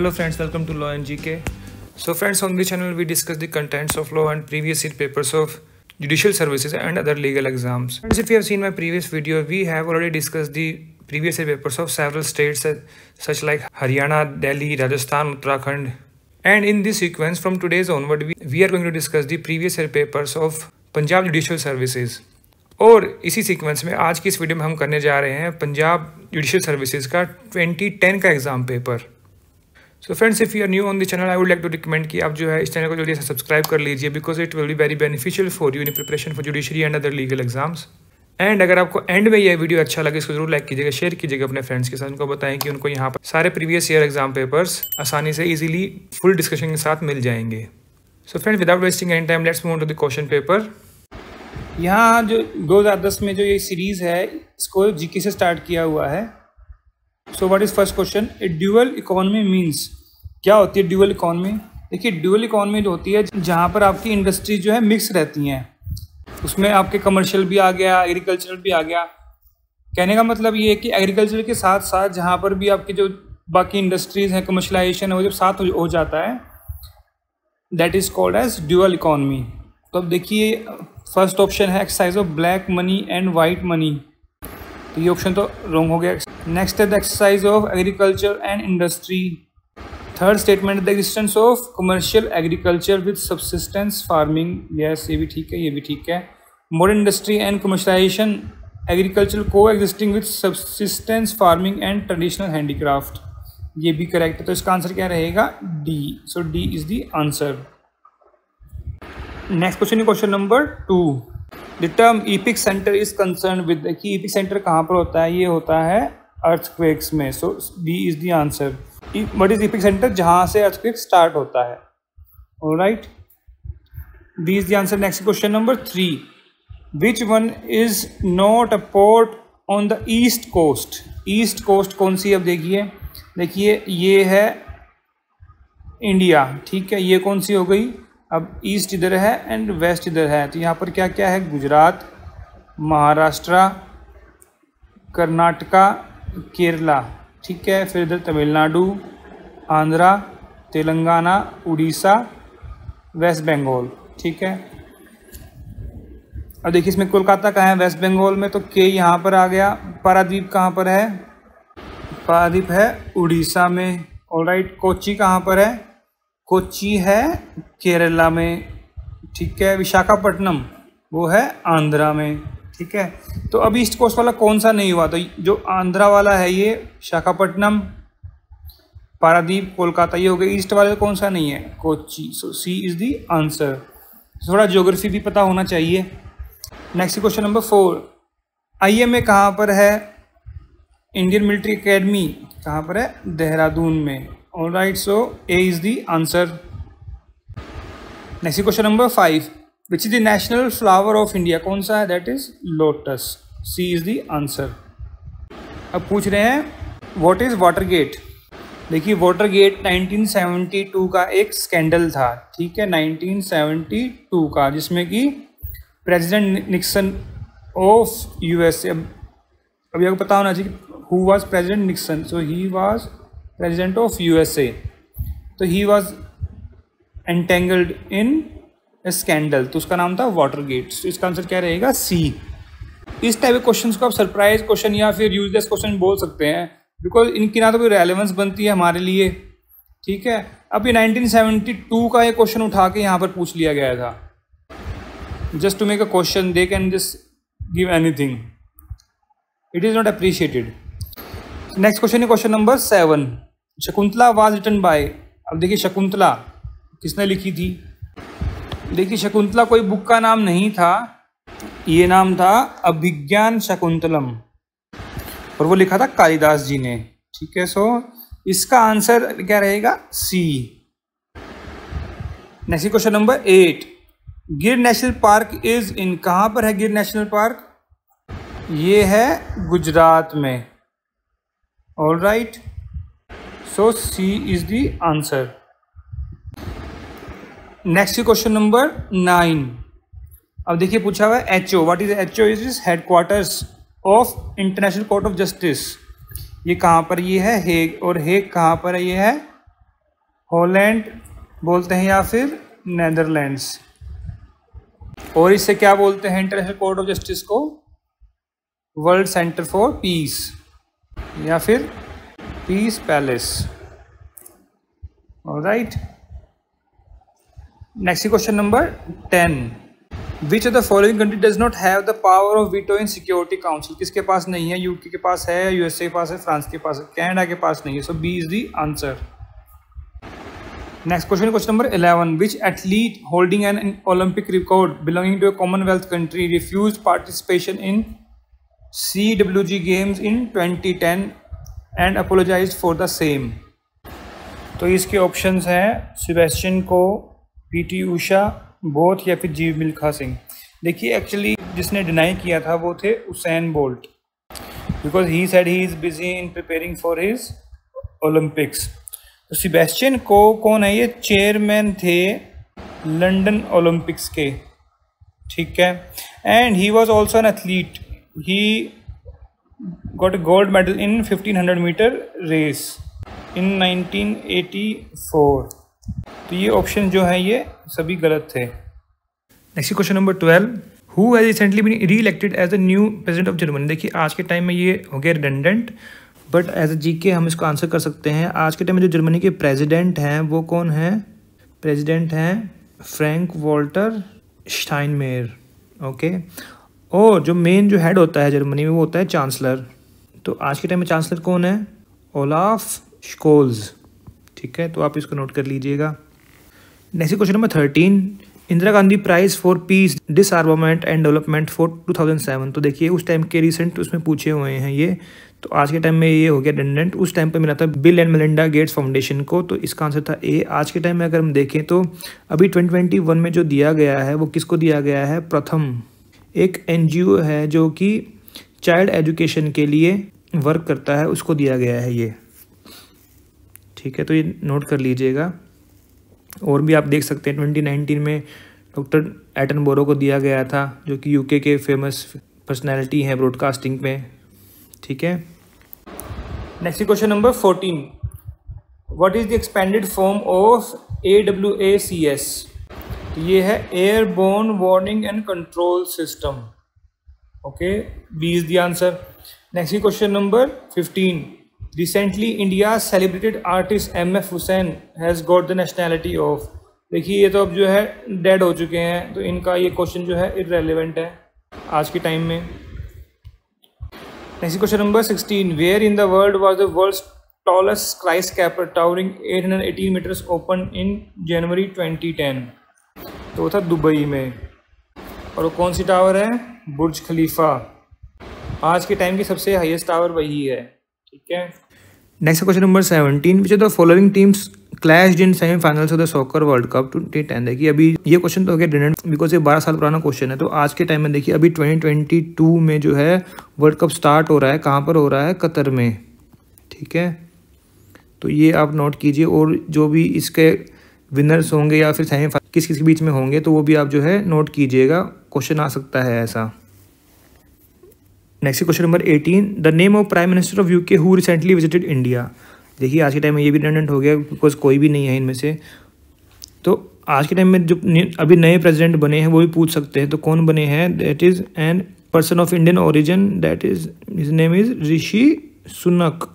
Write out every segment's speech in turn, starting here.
Hello friends, welcome to Law and GK. So friends, on this channel we discuss the contents of law and previous year papers of judicial services and other legal exams. Friends, if you have seen my previous video, we have already discussed the previous year papers of several states such like Haryana, Delhi, Rajasthan, Uttarakhand. And in this sequence from today's onward, we are going to discuss the previous year papers of Punjab Judicial Services. और इसी sequence में आज की इस video में हम करने जा रहे हैं पंजाब जुडिशियल सर्विसेज का 2010 का exam paper. So friends, if you are new on the channel, I would like to recommend कि आप जो है इस चैनल को जल्दी से सब्सक्राइब कर लीजिए, because it will be very beneficial for you in preparation for judiciary and other legal exams. And अगर आपको एंड में यह वीडियो अच्छा लगे, इसको जरूर लाइक कीजिएगा, शेयर कीजिएगा अपने फ्रेंड्स के साथ, उनको बताएं कि उनको यहाँ पर सारे प्रीवियस ईयर एग्जाम पेपर्स आसानी से ईजिली फुल डिस्कशन के साथ मिल जाएंगे। So friends, without wasting any time, let's move on to the question paper. यहाँ जो 2010 में जो ये सीरीज़ है, इसको जीके से स्टार्ट किया हुआ है। So what is first question, A dual economy means, क्या होती है ड्यूअल इकोनॉमी? देखिए, ड्यूअल इकोनॉमी जो होती है जहाँ पर आपकी इंडस्ट्री जो है मिक्स रहती हैं, उसमें आपके कमर्शियल भी आ गया, एग्रीकल्चरल भी आ गया। कहने का मतलब ये है कि एग्रीकल्चर के साथ साथ जहाँ पर भी आपकी जो बाकी इंडस्ट्रीज़ हैं, कमर्शलाइजेशन है, वो जब साथ हो जाता है, that is called as dual economy. तो अब देखिए, फर्स्ट ऑप्शन है exercise of black money and white money, तो ये ऑप्शन तो रॉन्ग हो गया। नेक्स्ट है the exercise of agriculture and industry. Third statement, the existence of commercial agriculture with subsistence farming, yes ये भी ठीक है, ये भी ठीक है। Modern industry and commercialisation, agriculture को existing with subsistence farming and traditional handicraft, ये भी करेक्ट है। तो इसका आंसर क्या रहेगा? D. So D is the answer. Next question है question number 2। The term epicentre is concern with, देखिए इपिक सेंटर कहाँ पर होता है? ये होता है अर्थक्वेक्स में। So D is the answer. What is epicentre? जहाँ से अर्थक्वेक स्टार्ट होता है। Alright, D is the answer. Next question number 3, which one is not a port on the east coast? East coast कौन सी? अब देखिए ये है इंडिया, ठीक है, ये कौन सी हो गई? अब ईस्ट इधर है एंड वेस्ट इधर है, तो यहाँ पर क्या क्या है? गुजरात, महाराष्ट्र, कर्नाटका, केरला, ठीक है। फिर इधर तमिलनाडु, आंध्रा, तेलंगाना, उड़ीसा, वेस्ट बंगाल, ठीक है। अब देखिए इसमें कोलकाता कहाँ है? वेस्ट बंगाल में, तो के यहाँ पर आ गया। पारादीप कहाँ पर है? पारादीप है उड़ीसा में। ऑलराइट, कोच्चि कहाँ पर है? कोच्चि है केरला में, ठीक है। विशाखापट्टनम वो है आंध्रा में, ठीक है। तो अब ईस्ट कोस्ट वाला कौन सा नहीं हुआ? तो जो आंध्रा वाला है ये विशाखापट्टनम, पारादीप, कोलकाता, ये हो गए। ईस्ट वाले कौन सा नहीं है? कोच्चि। सो सी इज़ दी आंसर। थोड़ा ज्योग्राफी भी पता होना चाहिए। नेक्स्ट क्वेश्चन नंबर 4, IMA कहाँ पर है? इंडियन मिलिट्री एकेडमी कहाँ पर है? देहरादून में। Alright, so A is the answer. Next question number 5, which is the national flower of India? कौन सा है? That is lotus. C is the answer. अब पूछ रहे हैं व्हाट इज वाटरगेट? देखिए, वाटरगेट 1972 का एक स्कैंडल था, ठीक है, 1972 का, जिसमें कि प्रेसिडेंट निक्सन ऑफ USA, अभी आपको पता होना चाहिए who was president Nixon. So he was president of USA, तो he was entangled in A scandal, तो उसका नाम था वाटरगेट। तो इसका आंसर क्या रहेगा? सी। इस टाइप के क्वेश्चंस को आप सरप्राइज क्वेश्चन या फिर यूजलेस क्वेश्चन बोल सकते हैं, बिकॉज इनकी ना तो कोई रेलेवेंस बनती है हमारे लिए, ठीक है। अब ये 1972 का एक क्वेश्चन उठा के यहाँ पर पूछ लिया गया था, just to make a question, they can just give anything, it is not appreciated. Next question है question number 7, Shakuntala was written by. अब देखिए शकुंतला किसने लिखी थी? देखिए शकुंतला कोई बुक का नाम नहीं था, ये नाम था अभिज्ञान शकुंतलम, और वो लिखा था कालिदास जी ने, ठीक है। सो इसका आंसर क्या रहेगा? सी। नेक्स्ट क्वेश्चन नंबर 8, गिर नेशनल पार्क इज इन, कहाँ पर है गिर नेशनल पार्क? ये है गुजरात में। Alright, so C is the answer. Next question number 9, अब देखिए पूछा हुआ है HO, what is HO? Is headquarters of International Court of Justice. ये कहाँ पर? ये है हेग, और हेग कहाँ पर है? ये है हॉलैंड बोलते हैं या फिर नेदरलैंड्स। और इससे क्या बोलते हैं इंटरनेशनल कोर्ट ऑफ जस्टिस को? वर्ल्ड सेंटर फॉर पीस या फिर piece palace. Alright, next question number 10, which of the following country does not have the power of veto in security council? किसके पास नहीं है? यूके के पास है, यूएसए के पास है, फ्रांस के पास है, कनाडा के पास नहीं है। So B is the answer. Next question, question number 11, which athlete holding an Olympic record belonging to a Commonwealth country refuse participation in CWG games in 2010 and apologise for the same? तो इसके options हैं Sebastian को, PT Usha, both या फिर जीव मिल्खा सिंह। देखिए actually जिसने deny किया था वो थे Usain bolt, because he said he is busy in preparing for his Olympics. तो सेबेस्टियन को कौन है? ये चेयरमैन थे लंदन ओलंपिक्स के, ठीक है। And he was also an athlete, he got gold medal in 1500 meter race in 1984। तो ये ऑप्शन जो है ये सभी गलत थे। Next question number 12, who has recently been re elected as the new president of Germany? देखिए आज के टाइम में ये हो गया redundant, but as a GK हम इसको आंसर कर सकते हैं। आज के टाइम में जो जर्मनी के प्रेसिडेंट हैं वो कौन हैं? प्रेसिडेंट हैं फ्रैंक वॉल्टर स्टाइनमेयर, ओके। और जो मेन जो हेड होता है जर्मनी में वो होता है चांसलर। तो आज के टाइम में चांसलर कौन है? ओलाफ स्कोल्स, ठीक है। तो आप इसको नोट कर लीजिएगा। Next question number 13, Indira Gandhi prize for peace, disarmament and development for 2007। तो देखिए उस टाइम के रिसेंट उसमें पूछे हुए हैं ये। तो आज के टाइम में ये हो गया रिडंडेंट, उस टाइम पे मिला था bill and Melinda Gates foundation को। तो इसका आंसर था ए। आज के टाइम में अगर हम देखें तो अभी 2021 में जो दिया गया है वो किसको दिया गया है? प्रथम, एक NGO है जो कि चाइल्ड एजुकेशन के लिए वर्क करता है, उसको दिया गया है ये, ठीक है। तो ये नोट कर लीजिएगा। और भी आप देख सकते हैं 2019 में डॉक्टर एटनबरो को दिया गया था, जो कि UK के फेमस पर्सनैलिटी हैं ब्रॉडकास्टिंग में, ठीक है। Next question number 14, what is the expanded form of AWACS? तो ये है airborne warning and control system, okay. B is the answer. Next question number 15, recently India celebrated artist MF Hussain has got the nationality of? देखिए ये तो अब जो है dead हो चुके हैं, तो इनका ये क्वेश्चन जो है इररेलेवेंट है आज के टाइम में। Next question number 16, where in the world was the world's tallest skyscraper towering 818 metres open in January 2010? तो वो था दुबई में। और वो कौन सी टावर है? बुर्ज खलीफा। आज के टाइम की सबसे हाईएस्ट टावर वही है, ठीक है। Next question number 17, which of the following teams clashed in semifinals of the soccer world cup 2010? देखिए अभी ये क्वेश्चन तो हो गया डिडंट, बिकॉज ये 12 साल पुराना क्वेश्चन है। तो आज के टाइम में देखिए अभी 2022 में जो है वर्ल्ड कप स्टार्ट हो रहा है, कहाँ पर हो रहा है? कतर में, ठीक है। तो ये आप नोट कीजिए। और जो भी इसके विनर्स होंगे या फिर सेमीफाइनल किस किस के बीच में होंगे तो वो भी आप जो है नोट कीजिएगा, क्वेश्चन आ सकता है ऐसा। Next question number 18, the name of prime minister of UK who recently visited India? देखिए आज के टाइम में ये भी रिडंडेंट हो गया, बिकॉज कोई भी नहीं है इनमें से। तो आज के टाइम में जो अभी नए प्रेसिडेंट बने हैं वो भी पूछ सकते हैं। तो कौन बने हैं? That is an person of Indian origin, that is his name is Rishi Sunak.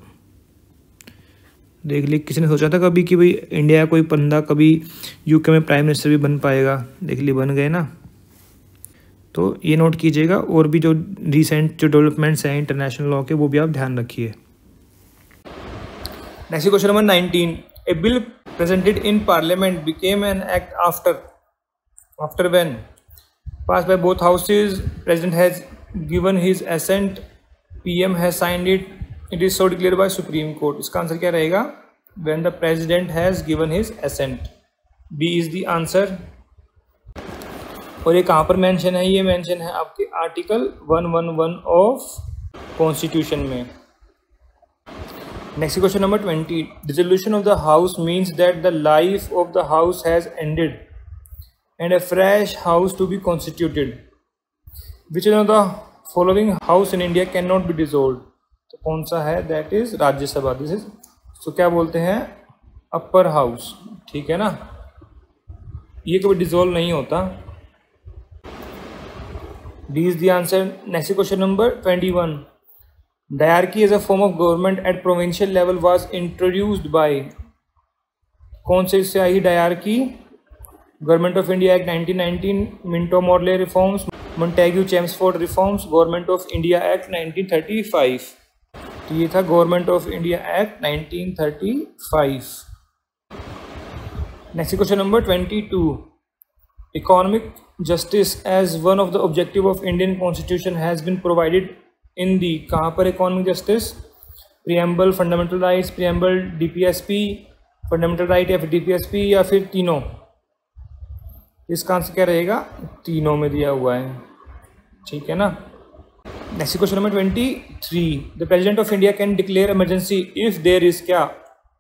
देख ली, किसी ने सोचा था कभी कि भाई इंडिया कोई बंदा कभी UK में प्राइम मिनिस्टर भी बन पाएगा? देख ली, बन गए ना। तो ये नोट कीजिएगा। और भी जो रिसेंट जो डेवलपमेंट्स हैं इंटरनेशनल लॉ के वो भी आप ध्यान रखिए। Next question number 19, a bill presented in parliament became an act after when? Pass by both houses, president has given his assent, PM has signed it, it is so declared by supreme court. इसका answer क्या रहेगा? When the president has given his assent. B is the answer. और ये कहाँ पर mention है? ये mention है आपके आर्टिकल 111 ऑफ कॉन्स्टिट्यूशन में। Next question number 20, dissolution of the house means that the life of the house has ended and a fresh house to be constituted. Which of the following house in India can not be dissolve? तो कौन सा है? That is Rajya Sabha. This is, so क्या बोलते हैं? Upper house, ठीक है ना, ये कभी डिसॉल्व नहीं होता। D is the answer. Next question number 21, diarchy as a form of government at provincial level was introduced by, कौन से इससे आई diarchy? Government of India act 1919, Minto Morley reforms, Montague Chelmsford reforms, government of India act 1935। तो ये था government of India act 1935। Next question number 22, economic justice as one of the objective of Indian constitution has been provided in दी, कहाँ पर economic justice? Preamble, fundamental rights, preamble, DPSP, fundamental right या फिर DPSP या फिर तीनों? इसका answer क्या रहेगा? तीनों में दिया हुआ है, ठीक है ना। Next question number 23, the president of India can declare emergency if there is क्या?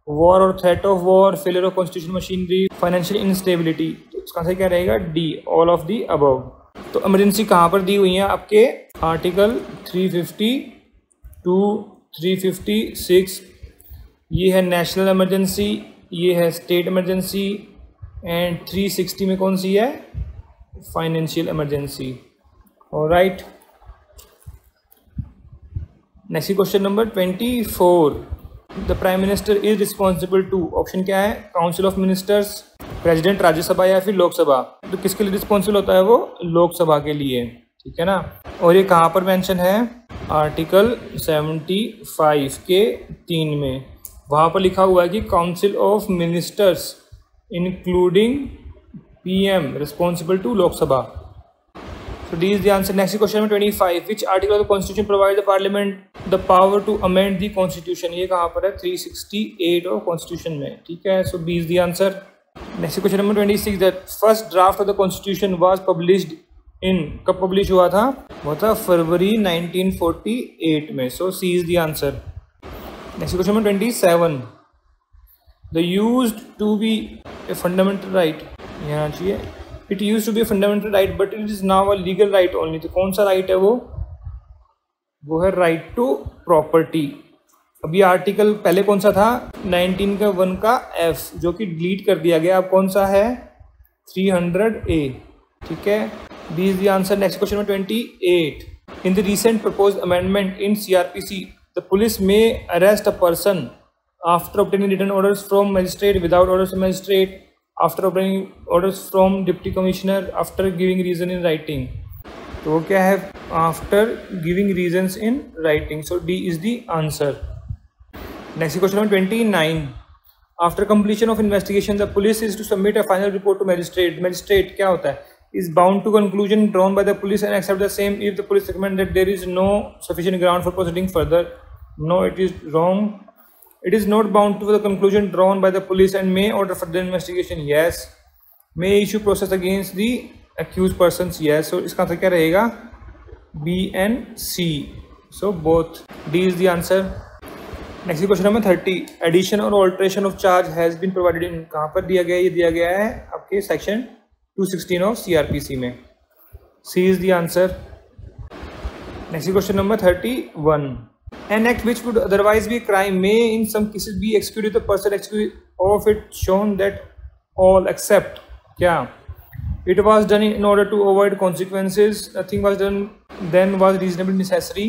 वॉर और threat of war, failure of constitution machinery, financial instability. तो इसका आंसर क्या रहेगा? D, all of the above. तो इमरजेंसी कहाँ पर दी हुई है? आपके आर्टिकल 352, 356, ये है नेशनल इमरजेंसी, ये है स्टेट इमरजेंसी, एंड 360 में कौन सी है? Financial emergency. Alright, next question number 24, the prime minister is responsible to, option क्या है? Council of ministers, president, Rajya Sabha या फिर लोकसभा। तो किसके लिए रिस्पॉन्सिबल होता है वो? लोकसभा के लिए, ठीक है ना। और ये कहाँ पर मेंशन है? आर्टिकल 75 के 3 में, वहाँ पर लिखा हुआ है कि council of ministers including PM responsible to Lok Sabha. So D is the answer. Next question number 25, which article of the constitution provides the parliament the power to amend the constitution? ये कहाँ पर है? 368 of constitution में, ठीक है। So B is the answer. Next question number 26, the first draft of the constitution was published in, कब publish हुआ था? वो था फरवरी 1948 में। So C is the answer. Next question number 27, the used to be a fundamental right, यहाँ चाहिए, it used to be a fundamental right but it is now a legal right only। तो कौन सा राइट है वो है right to property. अभी article पहले कौन सा था? 19 का 1 का F, जो कि डिलीट कर दिया गया। अब कौन सा है? 300A, ठीक है। B is the answer. Next question number 28, in the recent proposed amendment in CRPC the police may arrest a person after obtaining written orders from magistrate, without orders from magistrate, after obtaining orders from deputy commissioner, after giving reason in writing। तो वो क्या है? after giving reasons in writing। so D is the answer। next question number 29, after completion of investigation the police is to submit a final report to magistrate। magistrate क्या होता है? is bound to conclusion drawn by the police and accept the same if the police recommend that there is no sufficient ground for proceeding further। no, it is wrong। it is not bound to the conclusion drawn by the police and may order further investigation। yes। may issue process against the accused persons। yes। so इसका answer क्या रहेगा? B and C। so both। D is the answer। next question number 30, addition or alteration of charge has been provided in, कहाँ पर दिया गया? ये दिया गया है आपके सेक्शन 216 of CRPC में। C is the answer। next question number 31, an act which would otherwise be a crime may in some cases be executed if the person executed of it shown that all except क्या? it was done in order to avoid consequences, nothing was done then was reasonably necessary,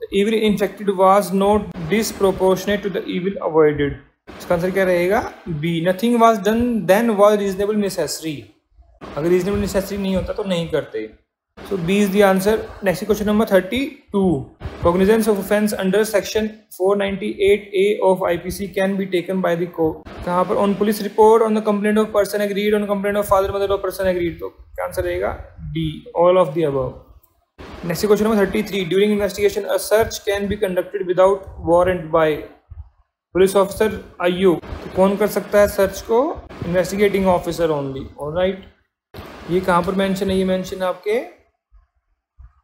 the evil inflicted was not disproportionate to the evil avoided। इसका answer क्या रहेगा? B, nothing was done then was reasonably necessary। अगर reasonably necessary नहीं होता तो नहीं करते। so B is the answer। next question number 32, cognizance of offence under section 498A of IPC can be taken by the court। कहाँ पर? on police report, on the complaint of person agreed, on complaint of father mother of person agreed। तो क्या answer रहेगा? D, all of the above। next question number 33, during investigation a search can be conducted without warrant by police officer IU। तो कौन कर सकता है search को? Investigating officer only. Alright, ये कहाँ पर मेंशन है? ये मेंशन आपके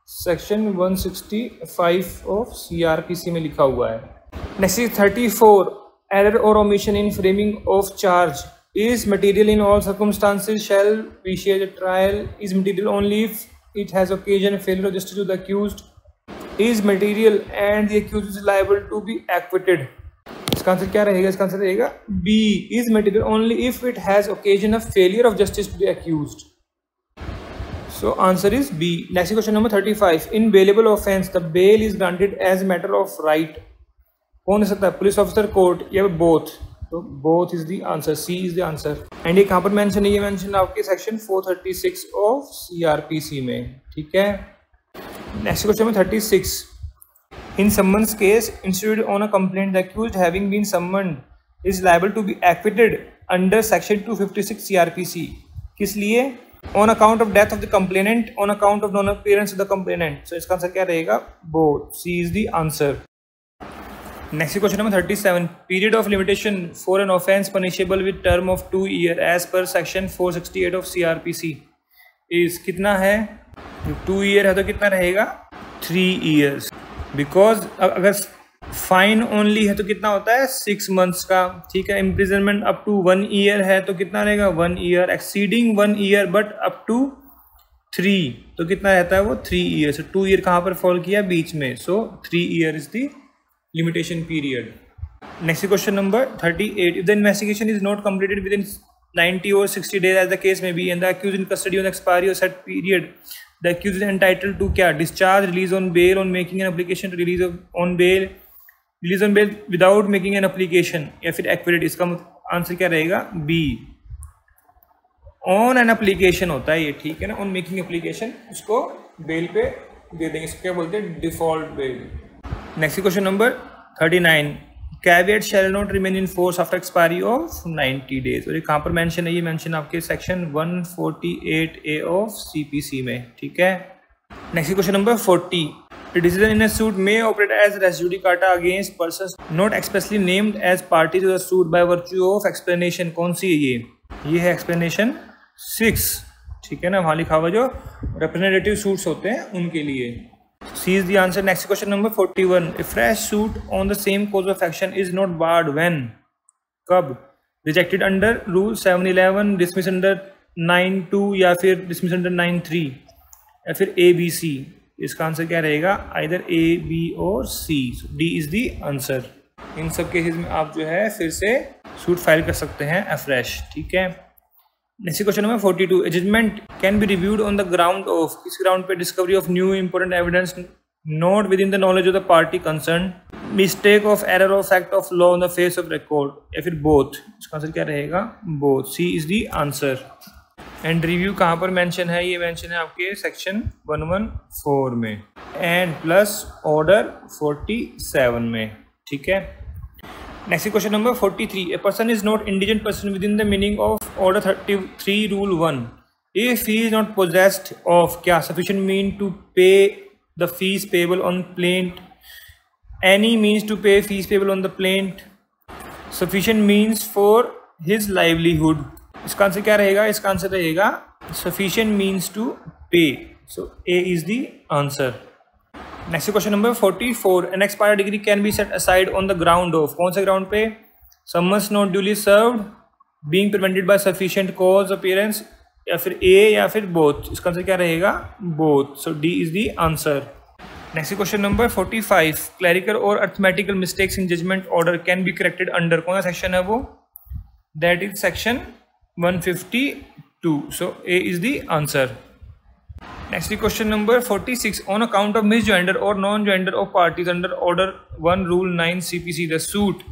सेक्शन 165 ऑफ CRPC में लिखा हुआ है। नेक्स्ट इज 34, एरर और omission in framing of charge is material in all circumstances, shall vitiate a trial, is material only if it has occasioned failure of justice to the accused, is material and the accused is liable to be acquitted। इसका answer क्या रहेगा? इसका answer रहेगा B, is material only if it has occasion of failure of justice to the accused. So answer is B. Next question number 35. In bailable offence, the bail is granted as a matter of right. कौन हो सकता है? Police officer, court, या both? तो both is the answer, C is the answer. And ये कहाँ पर mention है? ये मेंशन आपके सेक्शन 436 ऑफ CRPC में, ठीक है। नेक्स्ट क्वेश्चन में 36. In someone's case instituted on a complaint, the accused having been summoned is liable to be acquitted under section 256 CRPC. किस लिए? On account of death of the complainant, on account of non-appearance of the complainant. So इसका answer क्या रहेगा? Both. C is the answer. Next question number 37. Period of limitation for an offence punishable with term of 2 years as per section 468 of CRPC is कितना है? 2 year है तो कितना रहेगा? 3 years. Because अगर फाइन ओनली है तो कितना होता है? 6 months का, ठीक है। इम्प्रिजनमेंट अप टू 1 year है तो कितना रहेगा? 1 year. Exceeding 1 year but up to 3 तो कितना रहता है वो? 3 years. 2 year कहाँ पर फॉल किया? बीच में। सो 3 year is the limitation period. Next question number 38. If the investigation is not completed with in 90 or 60 days as the case may be and the accused in custody on the expiry of set period, the accused is entitled to क्या? Discharge, release on bail on making an application to release on bail without making an application, या फिर acquitted। इसका answer क्या रहेगा? B. On an application होता है ये, ठीक है ना। ऑन मेकिंग एप्लीकेशन उसको बेल पे दे देंगे, इसको क्या बोलते हैं? Default bail. Next question number 39. Caveat shall not remain in force after expiry of 90 days। और ये कहाँ पर मेंशन है? ये मेंशन आपके सेक्शन 148A ऑफ CPC में, ठीक है। Next question number 40. The decision in a suit may operate as res judicata against persons not expressly named as party to the suit by virtue of explanation. कौन सी है ये? ये है explanation 6, ठीक है ना। वहाँ लिखा हुआ जो representative suits होते हैं उनके लिए। C is the answer. Next question number 41. A fresh suit on the same cause of action is not barred when? कब? Rejected under rule 711, dismissed under 9(2) या फिर dismissed under 9(3) या फिर ABC। इसका आंसर क्या रहेगा? आइदर A, B और C. D is the answer. इन सब केसेस में आप जो है फिर से सूट फाइल कर सकते हैं अफ्रेश, ठीक है। Next question number 42. Judgement can be reviewed on the ground of, किस ग्राउंड पे? Discovery of new important evidence not within the knowledge of the party concern, mistake of error of fact of law on the face of record, या फिर both. इसका answer क्या रहेगा? Both. C is the answer. And review कहाँ पर mention है? ये mention है आपके सेक्शन 114 में एंड प्लस ऑर्डर 47 में, ठीक है। Next question number 43. A person is not indigent person within the meaning of order 33 rule 1 if he is not possessed of क्या? Sufficient mean to pay the fee payable on plaint, any means to pay fee payable on the plaint, sufficient means for his livelihood. इसका answer क्या रहेगा? इसका answer रहेगा sufficient means to pay. So A is the answer. Next question number 44. An expired degree can be set aside on the ground of, कौन से ground पे? Summons not duly served, being prevented by sufficient cause appearance, या फिर A या फिर both। इसका answer क्या रहेगा? Both. So D is the answer. Next question number 45. Clerical or arithmetical mistakes in judgment order can be corrected under, कौन सा section है वो? That is section 152. So A is the answer. Next question number 46. On account of misjoinder or non-joinder of parties under order 1 rule 9 CPC, the suit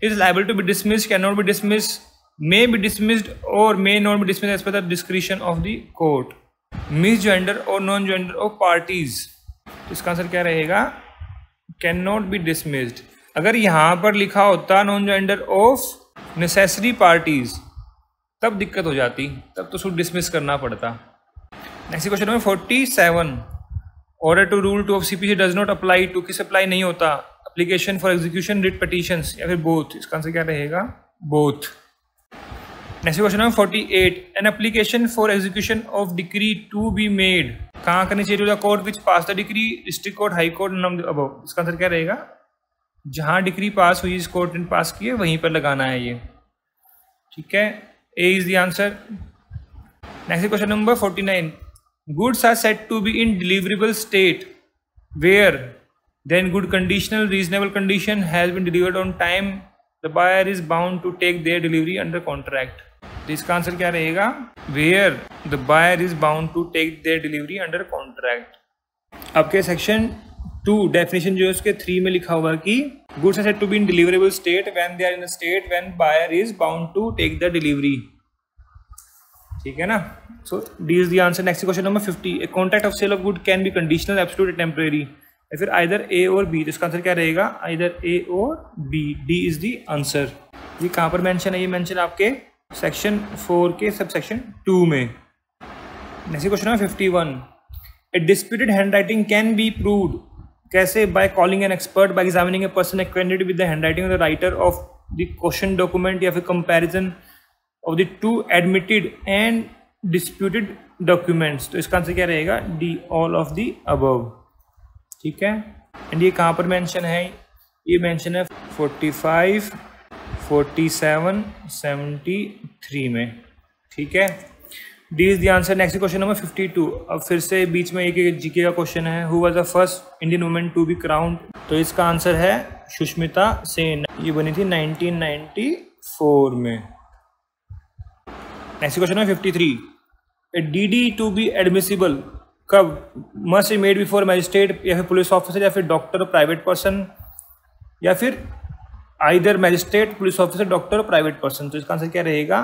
is liable to be dismissed, cannot be dismissed, may be dismissed or may not be dismissed as per the discretion of the court. Misjoinder or non-joinder of parties, इसका answer क्या रहेगा? Cannot be dismissed. अगर यहाँ पर लिखा होता non-joinder of necessary parties तब दिक्कत हो जाती, तब तो सूट डिसमिस करना पड़ता। Next question number 47. Order to rule 2 of CPC does not apply to, किस अप्लाई नहीं होता? Application for execution, writ petitions, या फिर बोथ। इसका आंसर क्या रहेगा? Both. Next question number 48. An application for execution of decree to be made, कहाँ करनी चाहिए? To the court which pass the decree, district court, high court, none above. इसका answer क्या रहेगा? जहाँ डिक्री पास हुई, इस कोर्ट ने पास की है वहीं पर लगाना है ये, ठीक है। A is the answer. Next question number 49. Goods are said to be in deliverable state where then good conditional reasonable condition has been delivered on time the buyer is bound to take their delivery under contract. तो इसका answer क्या रहेगा? Where the buyer is bound to take their delivery under contract. आपके section 2 definition जो है उसके 3 में लिखा हुआ कि goods are said to be in deliverable state when they are in the state when buyer is bound to take the delivery. ठीक है ना? So D is the answer. Next question number 50, a contract of sale of good can be conditional, absolute या temporary, या फिर either A और B. तो इसका answer क्या रहेगा? आइदर ए और B. D is the answer. ये कहाँ पर मेंशन है? ये मेंशन आपके सेक्शन 4 के सब सेक्शन 2 में। Next question number 51, a disputed hand writing can be proved, कैसे? By calling an expert, by examining a person acquainted with the handwriting of the writer of the question document, या फिर comparison of the 2 admitted and disputed documents. तो इसका answer क्या रहेगा? D, all of the above. ठीक है। And ये कहाँ पर मेंशन है? ये मेंशन है 45, 47, 73 में। ठीक है। D is the answer. Next question number 52, अब फिर से बीच में एक जीके का क्वेश्चन है। Who was the first Indian women to be crowned? तो इसका आंसर है सुष्मिता सेन। ये बनी थी 1994 में। Next question number 53, a DD to be admissible कब? Must be made before magistrate, या फिर पुलिस ऑफिसर, या फिर डॉक्टर और प्राइवेट पर्सन, या फिर either magistrate, police officer, doctor और प्राइवेट पर्सन। तो इसका आंसर क्या रहेगा?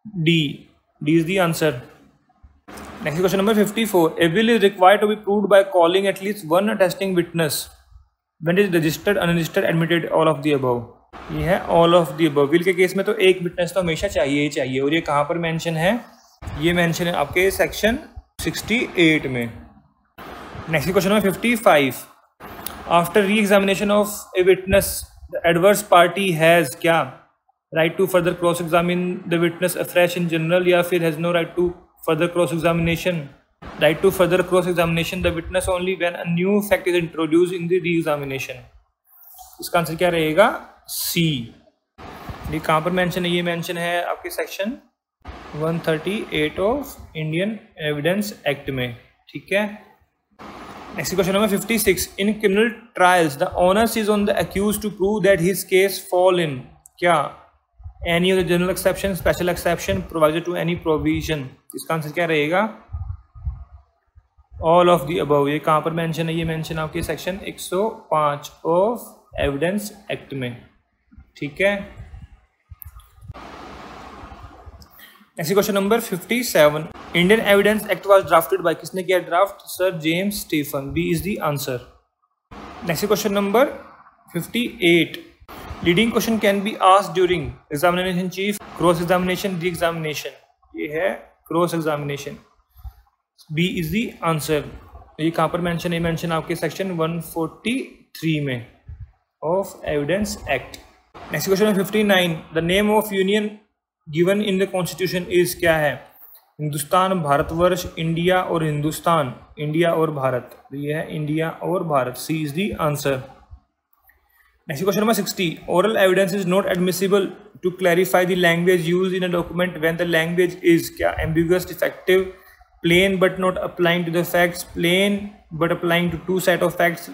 D. D is the answer. Next question number 54, a will is required to be proved by calling at least 1 attesting witness when is registered, unregistered, admitted, all of the above. ये है all of the above. Will के case में तो एक witness तो हमेशा चाहिए ही चाहिए। और ये कहाँ पर मेंशन है? ये मेंशन है आपके सेक्शन 68 में। Next question number 55, after re examination of a witness the adverse party has क्या? Right to further cross examine the witness afresh in general, या फिर has no right to further cross examination. Right to further cross examination the witness only when a new fact is introduce in the re examination. इसका answer क्या रहेगा? सी। ये कहाँ पर mention है? ये मेंशन है आपके section 138 of Indian evidence act में। ठीक है। Next question number 56, in criminal trials the onus is on the accuse to prove that his case fall in क्या? Any of the general exception, special exception, provided to any provision. इसका answer क्या रहेगा? All of the above. ये कहाँ पर mention है? ये mention आपके सेक्शन 105 ऑफ एविडेंस एक्ट में। ठीक है। Next question number 57, Indian evidence act was drafted by, किसने किया draft? Sir James Stephen. B is the answer. Next question number 58, leading question can be asked during examination chief, cross examination, re examination. ये है cross examination. B is the answer. ये कहाँ पर mention है? Mention आपके section 143 में of evidence act. Next question number 59, the name of union given in the constitution is क्या है? हिंदुस्तान, भारतवर्ष, इंडिया और हिंदुस्तान, इंडिया और भारत। तो ये है इंडिया और Bharat. C is the answer. Next question number 60, oral evidence is not admissible to clarify the language used in a document when the language is क्या? Ambiguous, defective, plain but not applying to the facts, plain but applying to 2 set of facts,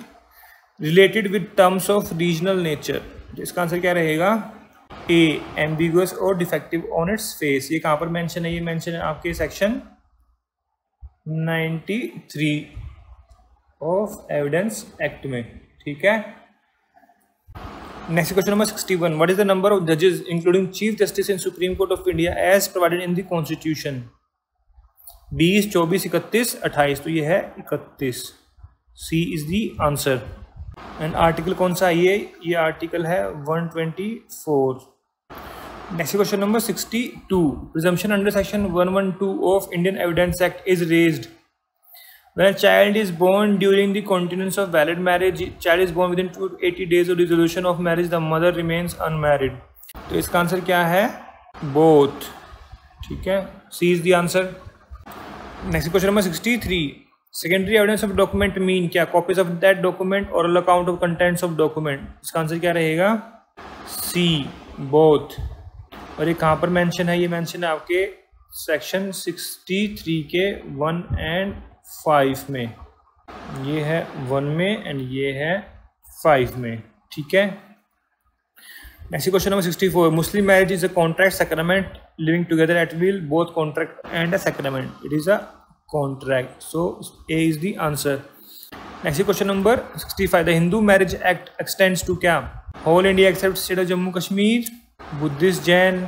related with terms of regional nature. इसका answer क्या रहेगा? A, ambiguous और defective on its face. ये कहाँ पर mention है? ये मेंशन है आपके सेक्शन 93 ऑफ एविडेंस एक्ट में। ठीक है। Next question number 61, what is the number of जजेस including chief justice in supreme court of India as provided in the constitution? 20, 24, 31, 28। तो ये है 31। C is the answer. And article कौन सा है? ये आर्टिकल है 124। Next question number 62, presumption under section 112 of Indian evidence act is raised when a child is born during the continuance of valid marriage, child is born within 280 days of dissolution of marriage, the mother remains unmarried। तो इसका answer क्या है? both। ठीक है। C is the answer. Next question number 63, secondary evidence of document mean क्या? Copies of that document, oral account of contents of document. इसका answer क्या रहेगा? C, both. और ये कहाँ पर मेंशन है? ये मेंशन है आपके सेक्शन 63 के 1 and 5 में। ये है 1 में एंड ये है 5 में। ठीक है। Next question number 64, Muslim marriage is a contract sacrament living together at will, both contract and a sacrament, it is a contract, so A is the answer. Next question number 65, the Hindu marriage act extends to क्या? Whole India except state of Jammu Kashmir, Buddhist, Jain,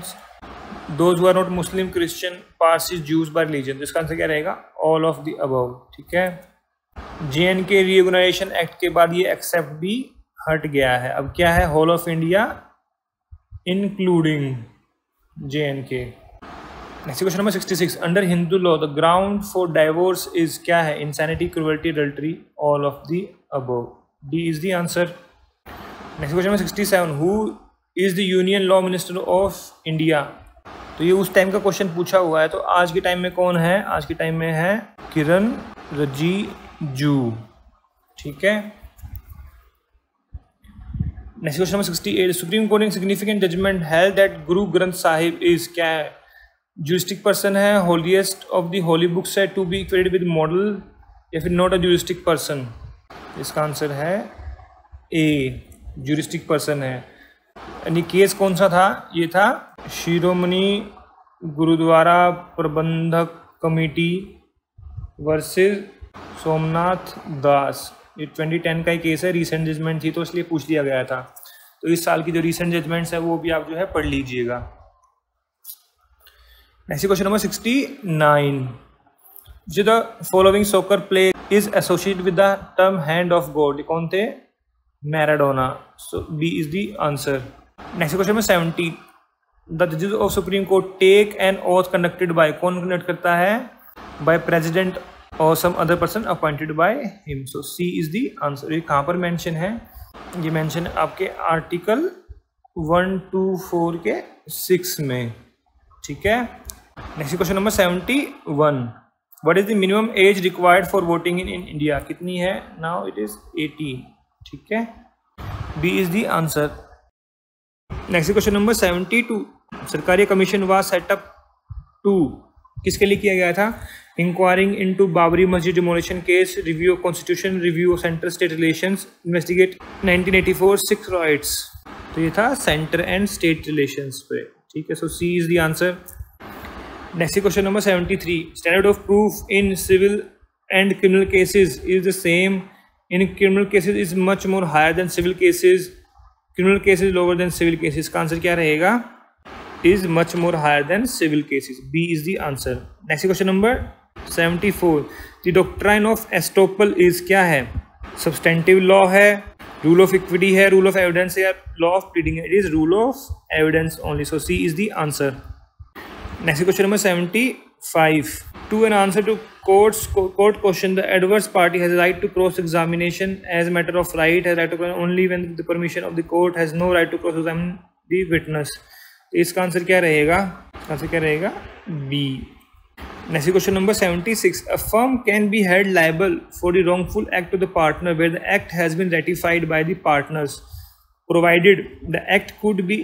those who are not Muslim, Christian, Parsi, Jews by religion. इसका answer क्या रहेगा? All of the above. ठीक है, JNK reorganisation act के बाद ये accept भी हट गया है, अब क्या है? Whole of India including JNK। Next question number 66, under Hindu law the ground for divorce is क्या है? Insanity, cruelty, adultery, all of the above, D is the answer. Next question number 67, who is the union law minister of India? तो ये उस time का question पूछा हुआ है, तो आज के टाइम में कौन है? आज के टाइम में है किरण रिजिजू। ठीक है, next question number 68, supreme court ने significant judgment held that Guru Granth Sahib is क्या है? ज्यूरिस्टिक पर्सन है, holiest of the holy books है, to be equated with model, या फिर नॉट अ ज्यूरिस्टिक पर्सन? इसका आंसर है ए, ज्यूरिस्टिक पर्सन है। यानी केस कौन सा था? ये था शिरोमणि गुरुद्वारा प्रबंधक कमेटी वर्सेस सोमनाथ दास। ये 2010 का ही केस है, रीसेंट जजमेंट थी तो इसलिए पूछ लिया गया था। तो इस साल की जो रीसेंट जजमेंट्स है वो भी आप जो है पढ़ लीजिएगा। नेक्स्ट क्वेश्चन नंबर 69, जो the following soccer play is associated with the term hand of god, कौन थे? Maradona, so B is the answer. Next question number 70, the जजेस of supreme court take an oath conducted by, कौन conduct करता है? By president और some other person appointed by him, so C is the answer. ये कहाँ पर mention है? ये मेंशन है आपके आर्टिकल 124 के 6 में। ठीक है, next question number 71, what is the minimum age required for voting in India? कितनी है? Now it is 18। ठीक है, B is the answer. Next question number 72, Sarkaria commission was setup to, किसके लिए किया गया था? इंक्वायरिंग इनटू बाबरी मस्जिद demolition case, review of constitution, review of centre state relations, investigate 1984 six rights. तो ये था सेंटर एंड स्टेट रिलेशंस पे। ठीक है, so C is the answer. Next question number 73, standard of proof in civil and criminal cases is the same, in criminal cases is much more higher than civil cases, criminal cases lower than civil cases. का answer क्या रहेगा? Is much more higher than civil cases, B is the answer. Next question number 74, the doctrine of estoppel is क्या है? Substantive law है, rule of equity है, rule of evidence है, या law of pleading है? It is rule of evidence only, so C is the answer. Next question number 75, to an answer to court question, the adverse party has a right to cross examination as a matter of right, has right to only when the permission of the court, has no right to cross examine the witness। तो इसका answer क्या रहेगा? इसका answer क्या रहेगा? B. Next question number 76, a firm can be held liable for the wrongful act of the partner where the act has been ratified by the partners, provided the act could be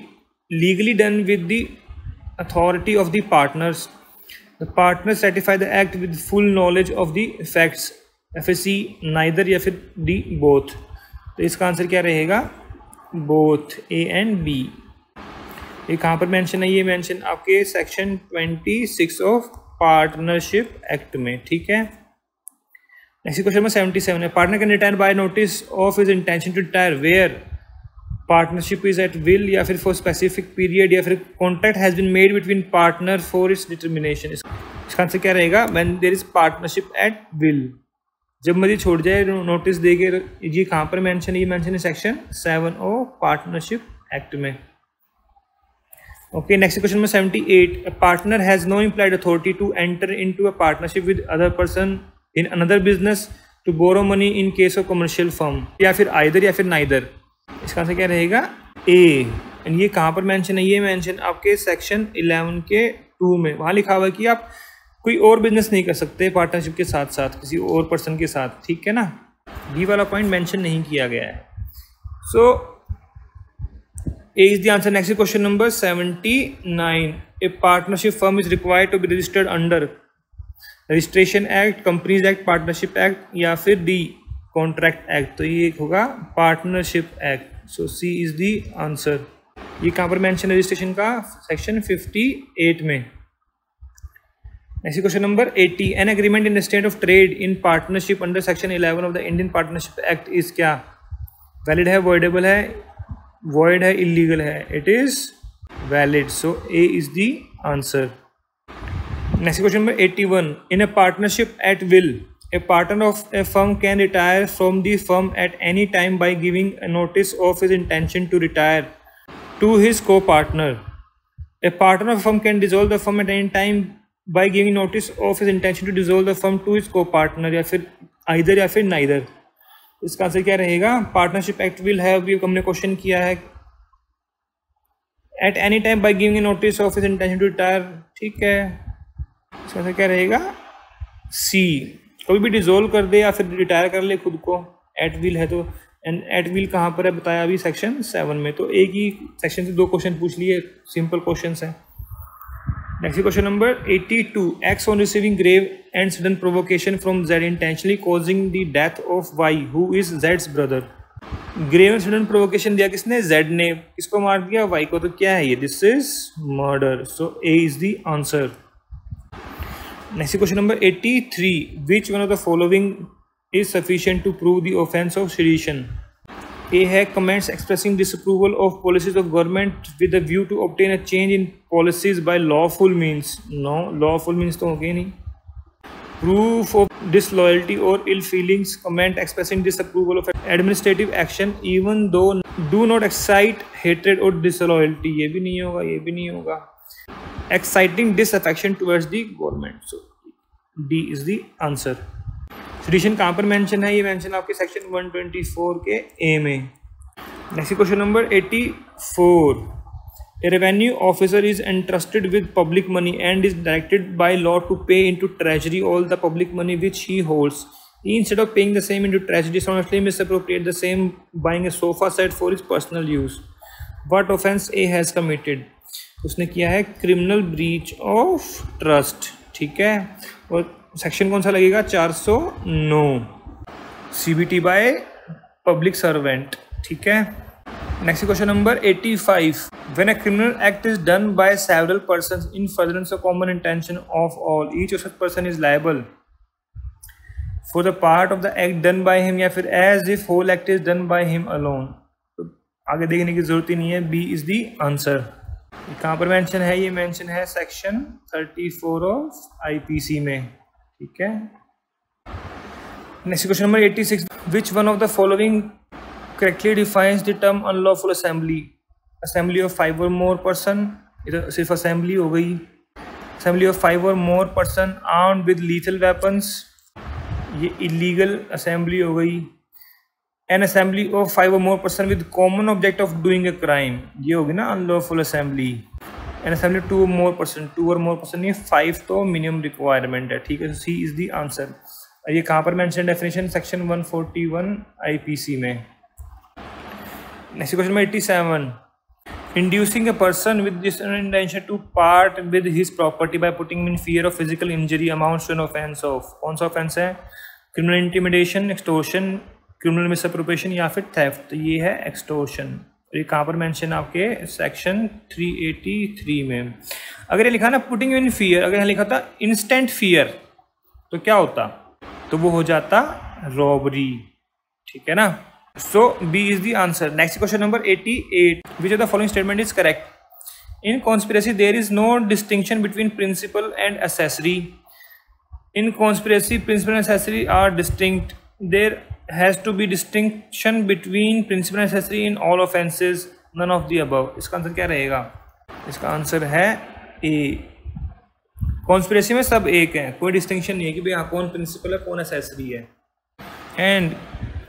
legally done with the authority of the partners, the partners ratify the act with full knowledge of the facts, FSC neither या फिर D both। तो इसका answer क्या रहेगा? both, A and B। ये कहाँ पर mention है? ये मेंशन आपके सेक्शन 26 ऑफ पार्टनरशिप एक्ट में। ठीक है, नेक्स्ट क्वेश्चन नंबर 77 है, partner can retire by notice of his intention to retire where partnership is at will, या फिर फॉर स्पेसिफिक पीरियड, या फिर contract has been made between partner for its determination. इसका answer क्या रहेगा? When there is partnership at will, जब मर्जी छोड़ जाए नोटिस देके। ये कहाँ पर मेंशन है? ये मेंशन है सेक्शन 7 ऑफ पार्टनरशिप एक्ट में। Okay, next question number 78, a partner has no implied authority to enter into a partnership with other person in another business to borrow money in case of commercial firm, या फिर either या फिर neither। इसका answer क्या रहेगा? A। And ये कहाँ पर मेंशन है? ये मेंशन आपके सेक्शन 11 के 2 में। वहाँ लिखा हुआ है कि आप कोई और बिजनेस नहीं कर सकते पार्टनरशिप के साथ साथ किसी और पर्सन के साथ। ठीक है ना, बी वाला पॉइंट मेंशन नहीं किया गया है। सो A is the answer. Next question number 79, a partnership firm is required to be registered under Registration Act, Companies Act, Partnership Act, या फिर D Contract Act। तो ये होगा Partnership Act, so C is the answer। ये कहाँ पर mention है registration का? सेक्शन 58 में। Next question number 80, an agreement in state of trade in partnership under section 11 of the Indian partnership act is क्या? वैलिड है, वॉइडेबल है, void है, इलीगल है? It is valid, so A is the answer. Next question number 81, in a partnership at will a partner of a firm can retire from the firm at any time by giving a notice of his intention to retire to his co-partner. A partner of a firm can dissolve the firm at any time by giving notice of his intention to dissolve the firm to his co-partner, या फिर either या फिर neither। इसका answer क्या रहेगा? Partnership act will have, ये हमने question किया है, at any time by giving a notice of his intention to retire, ठीक है। इसका आंसर क्या रहेगा? सी, कभी भी डिजोल्व कर दे या फिर रिटायर कर ले खुद को, एट विल है तो। एंड एट विल कहाँ पर है बताया अभी? सेक्शन 7 में। तो एक ही सेक्शन से 2 क्वेश्चन पूछ लिए, सिंपल क्वेश्चंस हैं। Next question number 82, X on receiving grave and sudden provocation from Z intentionally causing the death of Y who is जेड्स brother. Grave and sudden provocation दिया किसने? जेड ने। किसको मार दिया? वाई को। तो क्या है ये? This is murder, so A is the answer. Next question number 83, which one of the following is sufficient to prove the offense of sedition? A है comments expressing disapproval of policies of government with a view to obtain a change in policies by lawful means. No, lawful means तो होगी नहीं। Proof of disloyalty or ill feelings, comment expressing disapproval of administrative action even though do not excite hatred or disloyalty, ये भी नहीं होगा, ये भी नहीं होगा। Exciting disaffection towards the government, so D is the answer। Sedition कहाँ पर मेंशन है? ये मेंशन आपके सेक्शन 124 के ए में। Next question number 84, a revenue officer is entrusted with public money and is directed by law to pay into treasury all the public money which he holds. He, instead of paying the same into treasury, dishonestly misappropriate the same buying a sofa set for his personal use. What offense A has committed? उसने किया है criminal breach of trust, ठीक है। और section कौन सा लगेगा? 409, CBT by public servant, ठीक है। Next question number 85, when a criminal act is done by several persons in furtherance of common intention of all, each of such person is liable for the part of the act done by him या फिर as if whole act is done by him alone. तो आगे देखने की जरूरत ही नहीं है, B is the answer. कहाँ पर मेंशन है? ये मेंशन है सेक्शन 34 ऑफ IPC में, ठीक है। Next question number 86, which one of the following correctly defines the term unlawful assembly? Assembly of 5 और मोर पर्सन, इधर सिर्फ असेंबली हो गई। असेंबली ऑफ 5 और more person armed with lethal weapons, ये इलीगल असेंबली हो गई। N assembly of 5 or more person with common object of doing a crime, ये होगी ना unlawful assembly. N assembly 2 or more person, 2 or more person, ये 5 तो minimum requirement है, ठीक है। C is the answer. ये कहाँ पर मेंशन? डेफिनेशन सेक्शन 141 IPC में। Next question number 87, inducing a person with this intention to part with his property by putting him in fear of physical injury amounts to an offense of, कौन सा offense है? criminal intimidation, extortion, criminal misappropriation या फिर theft. तो ये है extortion. ये कहाँ पर मेंशन आपके? सेक्शन 383 में। अगर ये लिखा ना पुटिंग इन फियर, अगर यहाँ लिखा था इंस्टेंट फियर तो क्या होता? तो वो हो जाता रॉबरी, ठीक है ना। So B is the answer. Next question number 88, which of the following statement is correct? In conspiracy there is no distinction between principal and accessory. In conspiracy principal and accessory are distinct. There has to be distinction between principal and accessory in all offenses, none of the above। इसका answer क्या रहेगा? इसका answer है ए। Conspiracy में सब एक है, कोई डिस्टिंक्शन नहीं है कि भाई हाँ कौन प्रिंसिपल है कौन एसेसरी है। एंड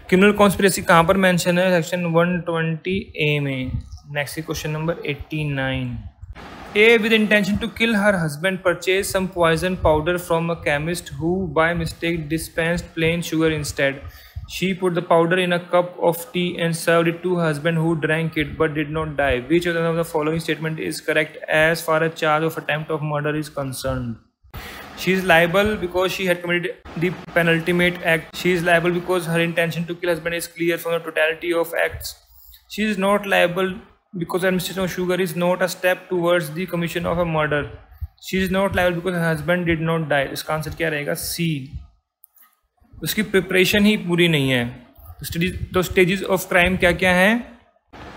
क्रिमिनल कॉन्स्पिरेसी कहाँ पर मेंशन है? सेक्शन 120A में। Next question number 89, A with intention to kill her husband purchased some poison powder from a chemist who by mistake dispensed plain sugar instead. She put the powder in a cup of tea and served it to her husband who drank it but did not die. Which of the following statement is correct as far as charge of attempt of murder is concerned? She is liable because she had committed the penultimate act. She is liable because her intention to kill husband is clear from the totality of acts. She is not liable because administration of sugar is not a step towards the commission of a murder. She is not liable because her husband did not die. इसका answer क्या रहेगा? सी, उसकी preparation ही पूरी नहीं है। तो stages of crime क्या क्या है?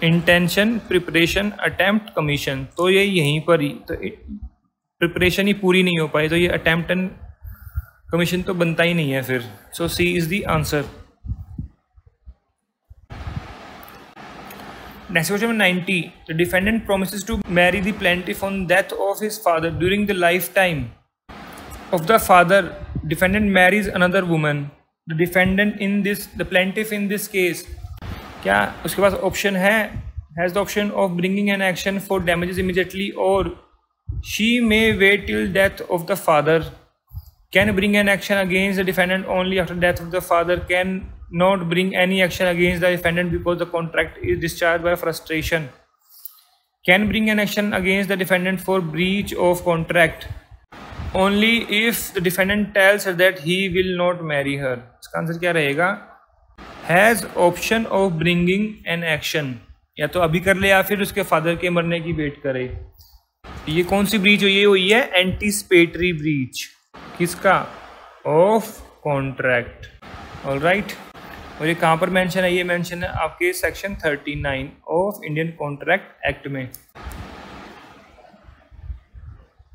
Intention, preparation, attempt, commission. तो ये यहीं पर ही, तो प्रिपरेशन ही पूरी नहीं हो पाई, तो ये अटेम्प्ट एंड कमीशन तो बनता ही नहीं है फिर। So C is the answer. Next question number 90. The defendant promises to marry the plaintiff on death of his father during the lifetime of the father. Defendant marries another woman. The plaintiff in this case, क्या उसके पास option है? Has the option of bringing an action for damages immediately, or she may wait till death of the father. Can bring an action against the defendant only after death of the father. Can not bring any action against the defendant because the contract is discharged by frustration. Can bring an action against the defendant for breach of contract only if the defendant tells her that he will not marry her. इसका answer क्या रहेगा? Has option of bringing an action, या तो अभी कर ले या फिर उसके फादर के मरने की वेट करे। ये कौन सी ब्रीच हुई है? हुई है एंटीसिपेटरी ब्रीच। किसका? Of contract. ऑलराइट, और ये कहाँ पर मेंशन है? ये मेंशन है आपके section 39 of Indian contract act में।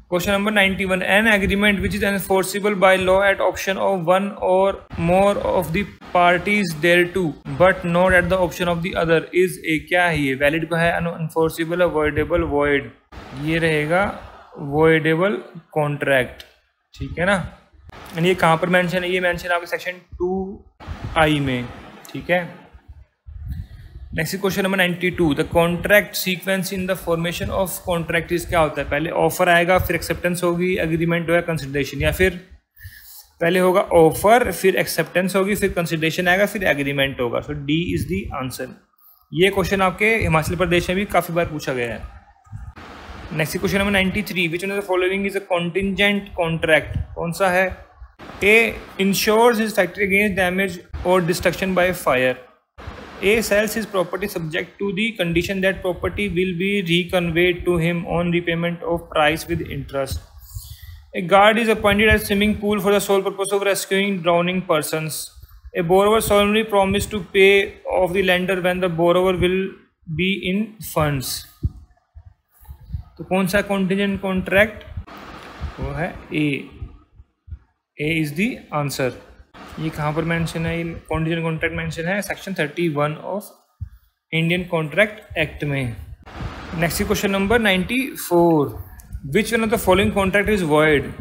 Question number 91. An agreement which is enforceable by law at option of one और more of the parties thereto but not at the option of the other is A, क्या है ये? Valid को है, अनफोर्सिबल, avoidable, void. ये रहेगा voidable contract, ठीक है ना। एंड ये कहाँ पर मेंशन है? ये मेंशन है आपके सेक्शन 2I में, ठीक है। Next question number 92. The contract sequence in the formation of contract is क्या होता है? पहले ऑफर आएगा, फिर एक्सेप्टेंस होगी, एग्रीमेंट होगा, कंसिडरेशन, या फिर पहले होगा ऑफर, फिर एक्सेप्टेंस होगी, फिर कंसिडरेशन आएगा, फिर एग्रीमेंट होगा। सो डी इज द आंसर। ये क्वेश्चन आपके हिमाचल प्रदेश में भी काफ़ी बार पूछा गया है। Next question number 93. Which one of the following is a contingent contract? कौन सा है? A, insures his factory against damage और destruction by fire. A sells his property subject to the condition that property will be reconveyed to him on repayment of price with interest. A guard is appointed at swimming pool for the sole purpose of rescuing drowning persons. A borrower solemnly promised to pay off the lender when the borrower will be in funds. तो कौन सा contingent contract? वो है A. A is the answer. ये कहाँ पर mention है? Contingent contract mention है section 31 of Indian contract act में। Next question number 94. Which one of the following contract is void?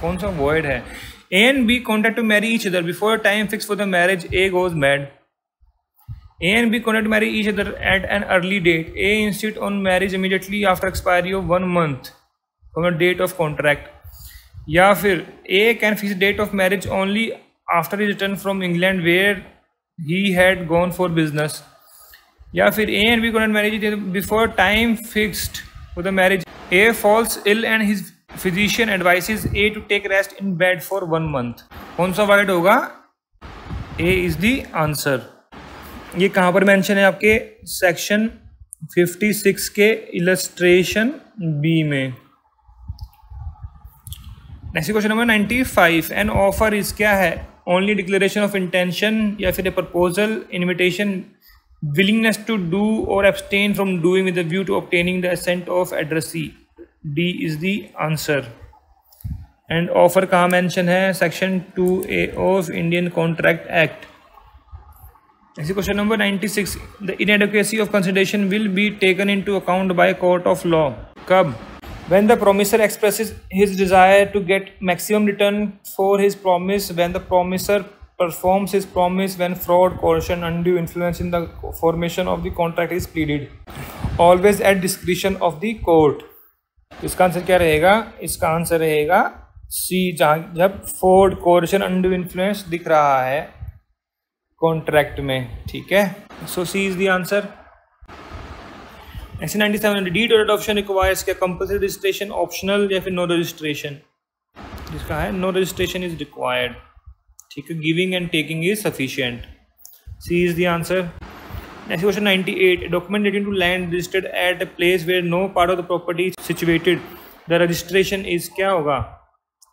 कौन सा वॉइड है? A and B contract to marry each other before time fix for the marriage, A goes mad. A and B contract to marry each other at an early date, A insist on marriage immediately after expiry of 1 month from the date of contract. या फिर A can fix date of marriage only after his return from England where he had gone for business. या फिर A and B could not marry before time fixed for the marriage. A falls ill and his physician advises A to take rest in bed for 1 month. कौन सा wide होगा? A is the answer. ये कहाँ पर mention है? आपके section 56 के illustration B में। नेक्स्ट क्वेश्चन नंबर 95. एन ऑफर इज क्या है? ओनली डिक्लेरेशन ऑफ इंटेंशन, या फिर a proposal, invitation, willingness to do और abstain from doing with the view to obtaining the assent of addressee. D is the answer. And offer कहाँ mention है? Section 2A of Indian contract act. Next question number 96. The inadequacy of consideration will be taken into account by court of law. कब? When the promisor expresses his desire to get maximum return for his promise, when the promisor performs his promise, when fraud, coercion, undue influence in the formation of the contract is pleaded, always at discretion of the court. इसका answer क्या रहेगा? इसका answer रहेगा C, जब fraud, coercion, undue influence दिख रहा है contract में, ठीक है। So C is the answer. Next 97. Deed और अडॉप्शन रिक्वायर्स क्या? कंपल्सरी रजिस्ट्रेशन, ऑप्शनल, या फिर नो रजिस्ट्रेशन? जिसका है नो रजिस्ट्रेशन इज रिक्वायर्ड, ठीक है। Giving and taking is sufficient. C is the answer. Next question 98. A document relating to land registered at a place where no part of the property is situated. The registration is क्या होगा?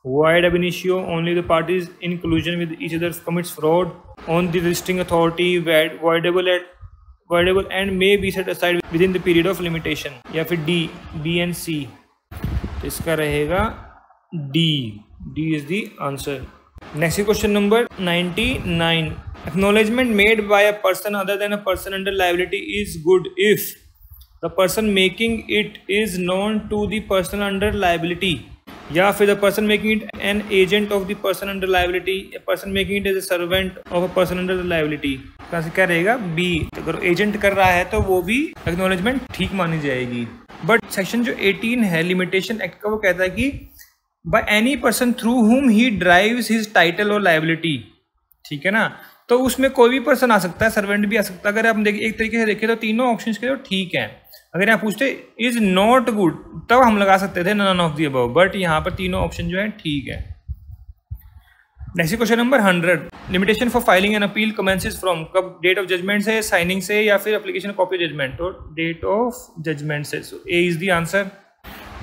Void ab initio. Only the parties in collusion with each other commits fraud on the registering authority. Voidable and may be set aside within the period of limitation. या फिर D, B and C. तो इसका रहेगा D. D is the answer. Next question number 99. Acknowledgement made by a person other than a person under liability is good if the person making it is known to the person under liability, या फिर the person making it an agent of the person under liability, a person making it as a servant of a person under the liability. कहाँ से क्या रहेगा? B. तो अगर agent कर रहा है तो वो भी acknowledgement ठीक मानी जाएगी. बट सेक्शन जो 18 है लिमिटेशन एक्ट का, वो कहता है कि by any person through whom he derives his title or liability. ठीक है ना, तो उसमें कोई भी पर्सन आ सकता है, सर्वेंट भी आ सकता है. अगर आप देखिए एक तरीके से देखें तो तीनों ऑप्शंस के तो ठीक है. अगर आप पूछते इज नॉट गुड तब हम लगा सकते थे none of the above, but यहाँ पर तीनों ऑप्शन जो है ठीक है. Next question number 100. Limitation for filing an appeal commences from, कब? डेट ऑफ जजमेंट से, साइनिंग से, या फिर एप्लीकेशन कॉपी जजमेंट. और डेट ऑफ जजमेंट से. So A is the answer.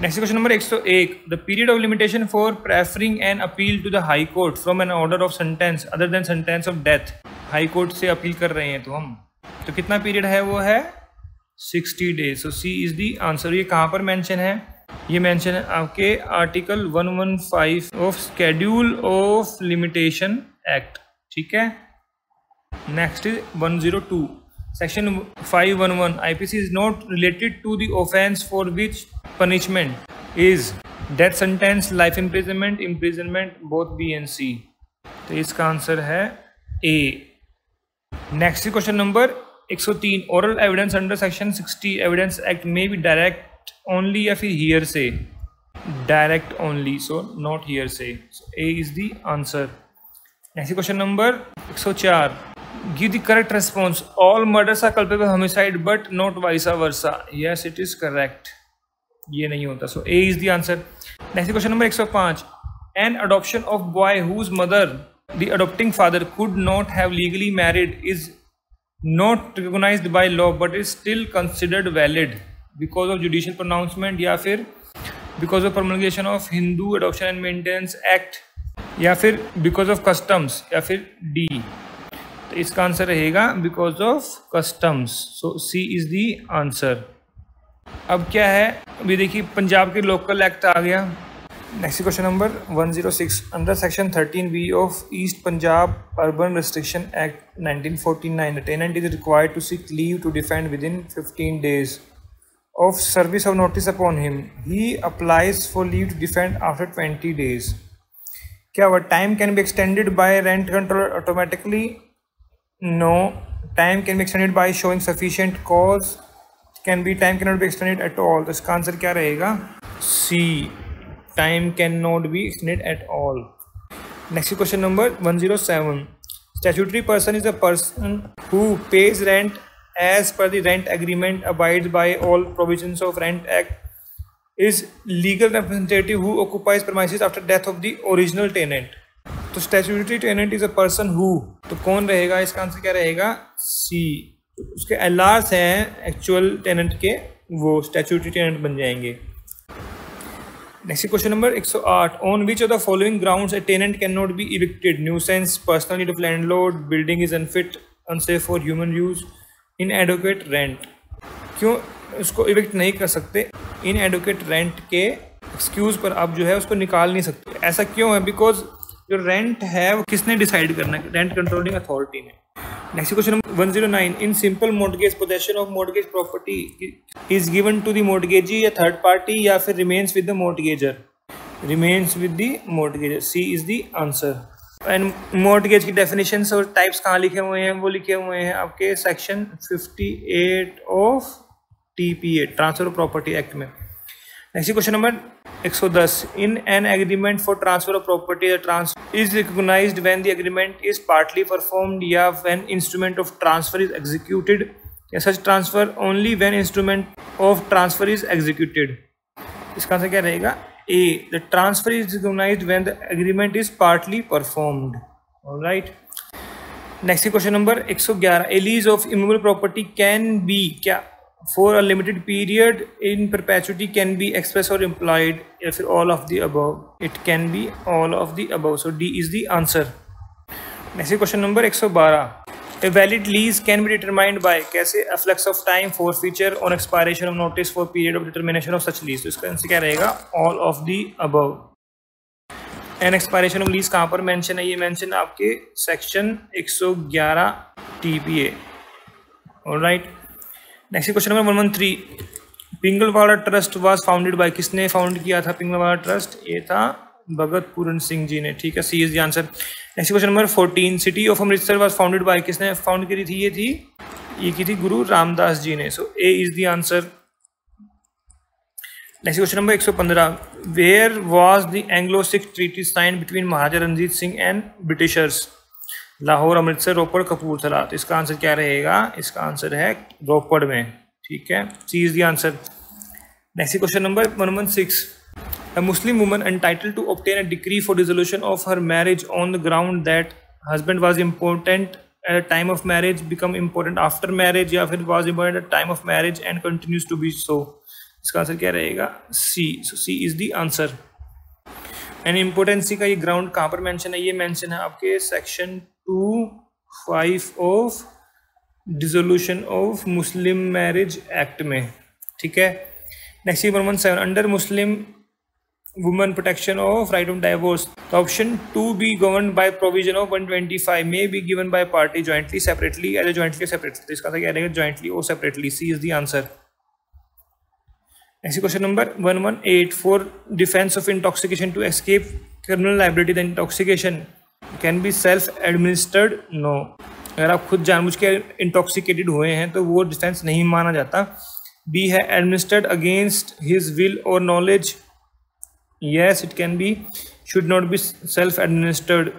Next question number 101. The period of limitation for preferring an appeal to the High Court from an order of sentence other than sentence of death. High Court से appeal कर रहे हैं तो हम, तो कितना period है? वो है 60 days. So C is the answer. ये कहाँ पर मेंशन है? ये मेंशन है आपके article 115 of schedule of limitation act. ठीक है. Next is 102. Section 511. IPC is not related to the offence for which punishment is death sentence, life imprisonment, both B and C. तो इसका आंसर है A. Next question number 103. Oral evidence under section 60 Evidence Act may be direct only या फिर hearsay. Direct only, so not hearsay. So A is the answer. Next question number 104. Give the correct response. All murders are culpable homicide but not vice versa. Yes, it is correct. ये नहीं होता. So A is the answer. Next question number 105. An adoption of boy whose mother the adopting father could not have legally married is not recognized by law but is still considered valid because of judicial pronouncement, या फिर because of promulgation of Hindu Adoption and Maintenance Act, या फिर because of customs, या फिर D. तो इसका answer रहेगा because of customs. So C is the answer. अब क्या है, अभी देखिए पंजाब के लोकल एक्ट आ गया. Next question number 106. Under section 13B of east Punjab urban restriction act 1949 the tenant is required to seek leave to defend within 15 days of service of notice upon him. He applies for leave to defend after 20 days. क्या हुआ? Time can be extended by rent controller automatically. No. Time can be extended by showing sufficient cause. Time cannot be extended at all. तो इसका answer क्या रहेगा? C. Time cannot be extended at all. Next question number 107. Statutory person is a person who pays rent as per the rent agreement, abides by all provisions of Rent Act, is legal representative who occupies premises after death of the original tenant. तो statutory tenant is a person who, तो कौन रहेगा? इसका answer क्या रहेगा? सी. उसके एलआर्स हैं actual tenant के, वो स्टैट्यूटरी टेनेंट बन जाएंगे. Next question number 108. On which of the following grounds a tenant can not be evicted? Nuisance, personal need of landlord, building is unfit, unsafe for human use, inadequate rent. क्यों उसको evict नहीं कर सकते? Inadequate rent के excuse पर आप जो है उसको निकाल नहीं सकते. ऐसा क्यों है? बिकॉज जो रेंट है वो किसने डिसाइड करना है? रेंट कंट्रोलिंग अथॉरिटी ने. Next question number 109. In simple mortgage possession of mortgage property is given to the mortgagee या थर्ड पार्टी, या फिर remains with the mortgagor. Remains with the mortgagor. C is the answer. And mortgage की definition और types कहाँ लिखे हुए हैं? वो लिखे हुए हैं आपके section 58 of TPA transfer of property act में. Next question number 110. In an agreement for transfer of property, the transfer is recognized when the agreement is partly performed, या when instrument of transfer is executed, या such transfer only when instrument of transfer is executed. इसका answer क्या रहेगा? A. The transfer is recognized when the agreement is partly performed. All right. Next question number 111, a lease of immovable property can be क्या for a limited period in perpetuity, can be express और employed, या फिर all of the above? It can be all of the above, so D is the answer. Next question number 112, a valid lease can be determined by कैसे efflux of time, forfeiture, on expiration of notice, for period of determination of such lease. तो इसका answer क्या रहेगा? All of the above. And expiration of lease कहाँ पर mention है? ये mention आपके section 111 TPA। Alright, next question number 113, Pingalwara trust was founded by, किसने फाउंड किया था पिंगलवाड़ा ट्रस्ट? ये था भगत पूरन सिंह जी ने। ठीक है, C is the answer. Next question number 14, city of Amritsar was founded by, किसने फाउंड करी थी? ये की थी गुरु रामदास जी ने। So A is the answer. Next question number 115, where was the Anglo Sikh treaty signed between Maharaja Ranjit Singh and Britishers? Lahore, Amritsar, Ropar, Kapurthala. तो इसका आंसर क्या रहेगा? इसका आंसर है रोपड़ में। ठीक है, C is the answer. Next question number 116, a Muslim woman entitled to obtain a decree for dissolution of her marriage on the ground that husband was important at the time of marriage become important after marriage, या फिर was important at the time of marriage and continues to be so? इसका answer क्या रहेगा? C. So C is the answer. And impotency का ये ground कहाँ पर mention है? ये मेंशन है आपके section 2(5) of dissolution of Muslim marriage act में। ठीक है, next 117, under Muslim women protection of right of divorce, option 2 be govern by provision of 125 may be given by party jointly, separately, as jointly separately. तो इसका क्या रहेगा? Jointly और separately. C is the answer. Next question number 118, for defence of intoxication to escape criminal liability the intoxication can B self administered? No. अगर आप खुद जानबूझ के इंटॉक्सिकेटेड हुए हैं तो वो डिफेंस नहीं माना जाता। बी है एडमिनिस्टर्ड अगेंस्ट हिज विल और knowledge, yes it can be. Should not be self administered,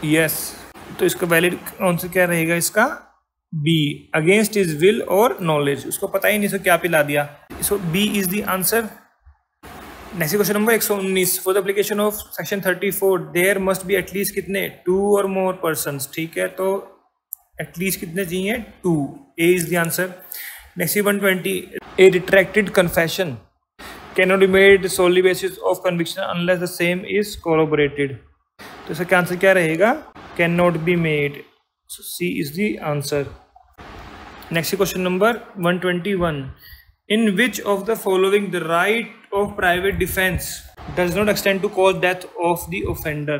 yes. तो इसका वैलिड आंसर क्या रहेगा? इसका बी, अगेंस्ट हिज विल और नॉलेज। उसको पता ही नहीं, सो क्या पिला दिया। So B is the answer. Next question number 119, for the application of section 34 there must be at least कितने? 2 और मोर पर्सन्स। ठीक है, तो एटलीस्ट कितने चाहिए? 2। A is the answer. Next 120, A retracted confession cannot be made solely basis of conviction unless the same is corroborated। तो इसका क्या आंसर क्या रहेगा? cannot be made। so C is the answer। Next question number 121, in which of the following the right of private defense does not extend to cause death of the offender?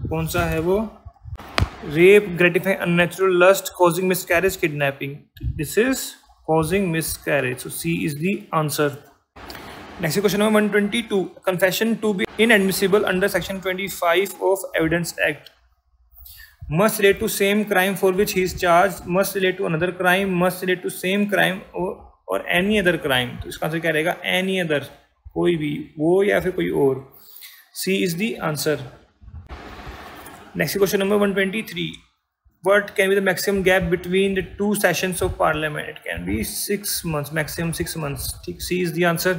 कौन सा है वो? rape, gratifying unnatural lust, causing miscarriage, kidnapping। this is causing miscarriage, so C is the answer। Next question number 122, confession to be inadmissible under section 25 of Evidence Act must relate to same crime for which he is charged, must relate to another crime, must relate to same crime or any other crime। तो इसका answer क्या रहेगा? any other, कोई भी, वो या फिर कोई और। C is the answer। Next question number 123, what can be the maximum gap between the 2 sessions of parliament? It can be 6 months, maximum 6 months। ठीक, C is the answer।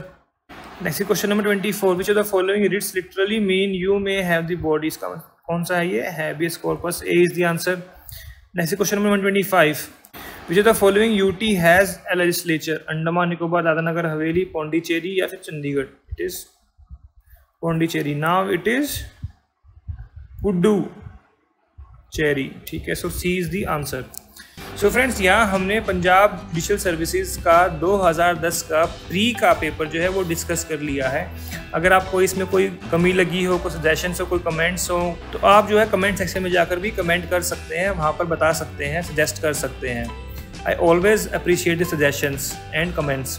Next question number 24, which of the following writs literally mean you may have the body? इसका कौन सा है? ये habeas corpus. A is the answer. Next question number 125, which of the following UT has a legislature? Andaman Nicobar, Dadra Nagar Haveli, Pondicherry या फिर Chandigarh? It is Pondicherry. Now it is Puducherry. ठीक है, so C is the answer. So friends, यहाँ हमने पंजाब डिजिटल सर्विसेज का 2010 का pre का paper जो है वो डिस्कस कर लिया है। अगर आपको इसमें कोई कमी लगी हो, कोई सजेशंस हो, कोई कमेंट्स हो, तो आप जो है कमेंट सेक्शन में जाकर भी कमेंट कर सकते हैं, वहाँ पर बता सकते हैं, सजेस्ट कर सकते हैं। I always appreciate the suggestions and comments.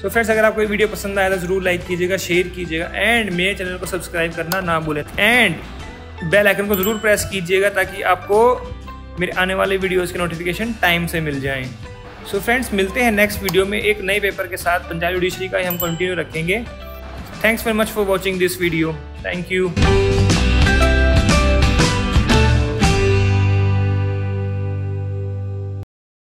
तो फ्रेंड्स, अगर आपको ये वीडियो पसंद आया तो ज़रूर लाइक कीजिएगा, शेयर कीजिएगा एंड मेरे चैनल को सब्सक्राइब करना ना भूलें एंड बेल आइकन को ज़रूर प्रेस कीजिएगा ताकि आपको मेरे आने वाले वीडियोस के नोटिफिकेशन टाइम से मिल जाएं। सो फ्रेंड्स, मिलते हैं नेक्स्ट वीडियो में एक नए पेपर के साथ। पंजाब जुडिशरी का ही हम कंटिन्यू रखेंगे। Thanks very much for watching this video. Thank you.